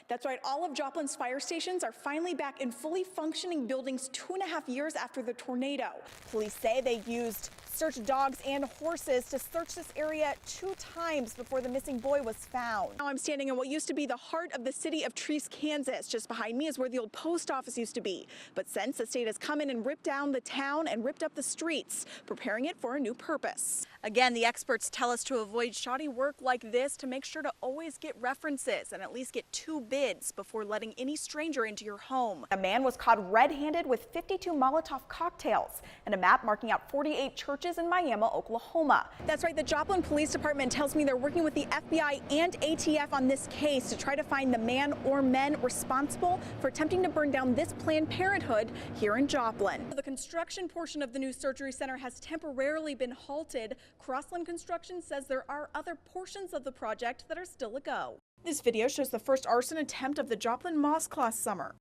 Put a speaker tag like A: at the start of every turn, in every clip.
A: That's right, all of Joplin's fire stations are finally back in fully functioning buildings 2.5 years after the tornado. Police say they used search dogs and horses to search this area 2 times before the missing boy was found. Now I'm standing in what used to be the heart of the city of Treese, Kansas. Just behind me is where the old post office used to be. But since the state has come in and ripped down the town and ripped up the streets, preparing it for a new purpose. Again, the experts tell us to avoid shoddy work like this, to make sure to always get references and at least get 2 bids before letting any stranger into your home. A man was caught red-handed with 52 Molotov cocktails and a map marking out 48 churches in Miami, Oklahoma. That's right, the Joplin Police Department tells me they're working with the FBI and ATF on this case to try to find the man or men responsible for attempting to burn down this Planned Parenthood here in Joplin. The construction portion of the new surgery center has temporarily been halted. Crossland Construction says there are other portions of the project that are still a go. This video shows the first arson attempt of the Joplin Mosque last summer.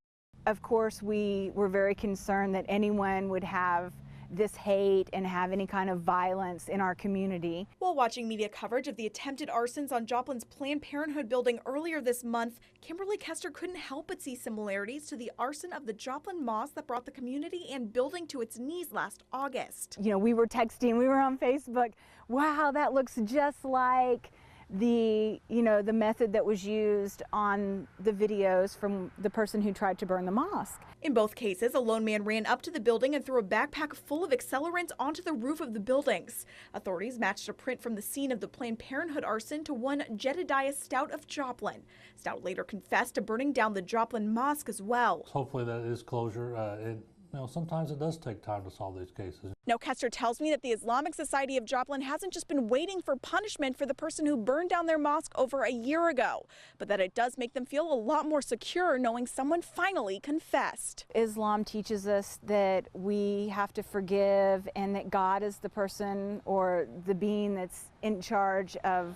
B: Of course, we were very concerned that anyone would have this hate and have any kind of violence in our community.
A: While watching media coverage of the attempted arsons on Joplin's Planned Parenthood building earlier this month, Kimberly Kester couldn't help but see similarities to the arson of the Joplin Mosque that brought the community and building to its knees last August.
B: You know, we were texting, we were on Facebook. Wow, that looks just like the method that was used on the videos from the person who tried to burn the mosque.
A: In both cases, a lone man ran up to the building and threw a backpack full of accelerants onto the roof of the buildings. Authorities matched a print from the scene of the Planned Parenthood arson to one Jedediah Stout of Joplin. Stout later confessed to burning down the Joplin Mosque as well.
C: Hopefully that is closure. Sometimes it does take time to solve these cases.
A: Now, Kester tells me that the Islamic Society of Joplin hasn't just been waiting for punishment for the person who burned down their mosque over a year ago, but that it does make them feel a lot more secure knowing someone finally confessed.
B: Islam teaches us that we have to forgive and that God is the person or the being that's in charge of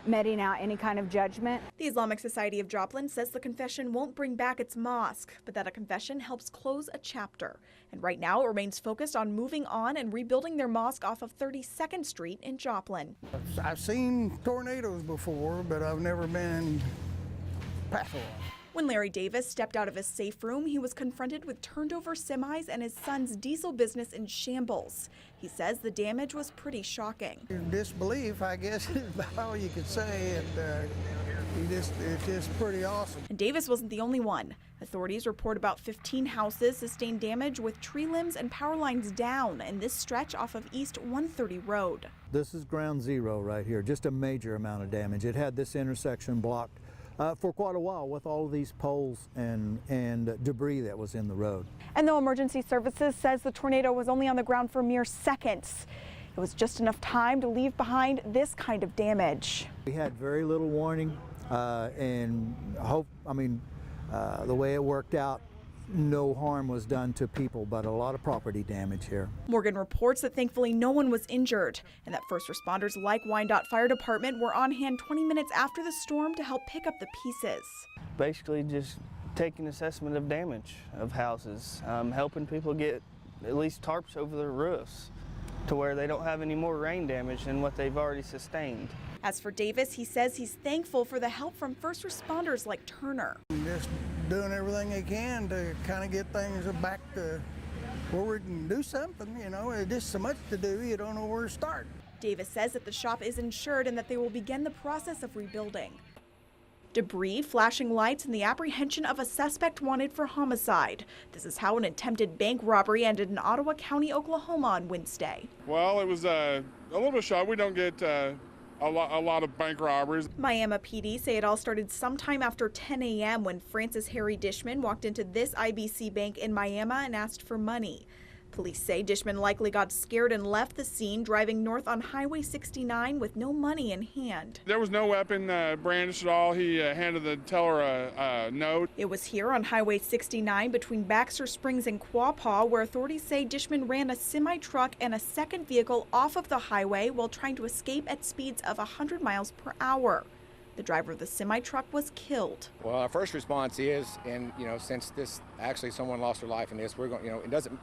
B: meting out any kind of judgment.
A: The Islamic Society of Joplin says the confession won't bring back its mosque, but that a confession helps close a chapter. And right now it remains focused on moving on and rebuilding their mosque off of 32nd Street in Joplin.
D: I've seen tornadoes before, but I've never been past one.
A: When Larry Davis stepped out of his safe room, he was confronted with turned over semis and his son's diesel business in shambles. He says the damage was pretty shocking.
D: Disbelief, I guess, is about all you could say. It's just pretty awesome.
A: And Davis wasn't the only one. Authorities report about 15 houses sustained damage with tree limbs and power lines down in this stretch off of East 130 Road.
E: This is ground zero right here, just a major amount of damage. It had this intersection blocked for quite a while with all of these poles and debris that was in the road.
A: And though emergency services says the tornado was only on the ground for mere seconds, it was just enough time to leave behind this kind of damage.
E: We had very little warning and the way it worked out, no harm was done to people, but a lot of property damage here.
A: Morgan reports that thankfully no one was injured and that first responders like Wyandotte Fire Department were on hand 20 minutes after the storm to help pick up the pieces.
F: Basically just taking assessment of damage of houses, helping people get at least tarps over their roofs to where they don't have any more rain damage than what they've already sustained.
A: As for Davis, he says he's thankful for the help from first responders like Turner.
D: Just doing everything they can to kind of get things back to where we can do something, It's just so much to do, you don't know where to start.
A: Davis says that the shop is insured and that they will begin the process of rebuilding. Debris, flashing lights, and the apprehension of a suspect wanted for homicide. This is how an attempted bank robbery ended in Ottawa County, Oklahoma on Wednesday.
G: Well, it was a little bit shot. We don't get a lot of bank robberies.
A: Miami PD say it all started sometime after 10 a.m. when Francis Harry Dishman walked into this IBC bank in Miami and asked for money. Police say Dishman likely got scared and left the scene, driving north on Highway 69 with no money in hand.
G: There was no weapon brandished at all. He handed the teller a note.
A: It was here on Highway 69 between Baxter Springs and Quapaw where authorities say Dishman ran a semi-truck and a second vehicle off of the highway while trying to escape at speeds of 100 miles per hour. The driver of the semi-truck was killed.
H: Well, our first response is, and since this actually someone lost their life in this, we're going,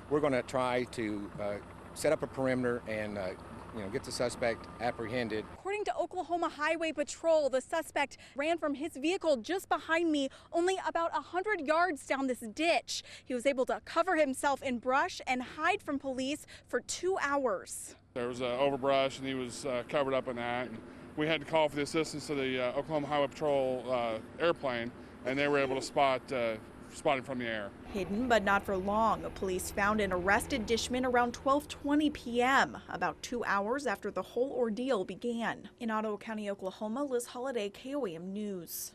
H: we're going to try to set up a perimeter and get the suspect apprehended.
A: According to Oklahoma Highway Patrol. The suspect ran from his vehicle just behind me, only about 100 yards down this ditch. He was able to cover himself in brush and hide from police for 2 hours.
G: There was overbrush, and he was covered up in that. And we had to call for the assistance of the Oklahoma Highway Patrol airplane, and they were able to spot him from the air.
A: Hidden but not for long. Police found and arrested Dishman around 12:20 p.m., about 2 hours after the whole ordeal began. In Ottawa County, Oklahoma, Liz Holliday, KOAM News.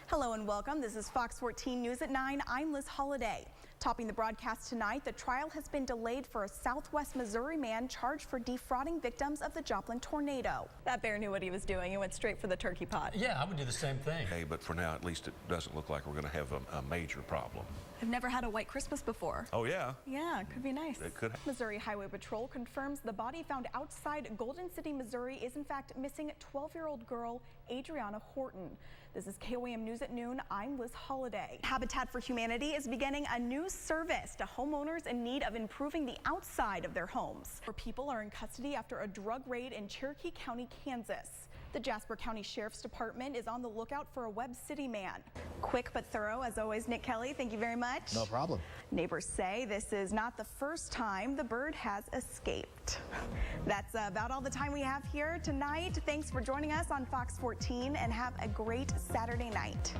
A: Hello and welcome. This is Fox 14 News at 9. I'm Liz Holliday. Topping the broadcast tonight, the trial has been delayed for a Southwest Missouri man charged for defrauding victims of the Joplin tornado. That bear knew what he was doing. He went straight for the turkey pot.
I: Yeah, I would do the same thing.
J: Hey, but for now, at least it doesn't look like we're going to have a major problem.
A: I've never had a white Christmas before.
J: Oh, yeah?
A: Yeah, could be nice.
J: It could.
A: Missouri Highway Patrol confirms the body found outside Golden City, Missouri is in fact missing 12-year-old girl Adriana Horton. This is KOAM News at noon. I'm Liz Holliday. Habitat for Humanity is beginning a new service to homeowners in need of improving the outside of their homes. 4 people are in custody after a drug raid in Cherokee County, Kansas. The Jasper County Sheriff's Department is on the lookout for a Webb City man. Quick but thorough, as always, Nick Kelly, thank you very much.
I: No problem.
A: Neighbors say this is not the first time the bird has escaped. That's about all the time we have here tonight. Thanks for joining us on Fox 14 and have a great Saturday night.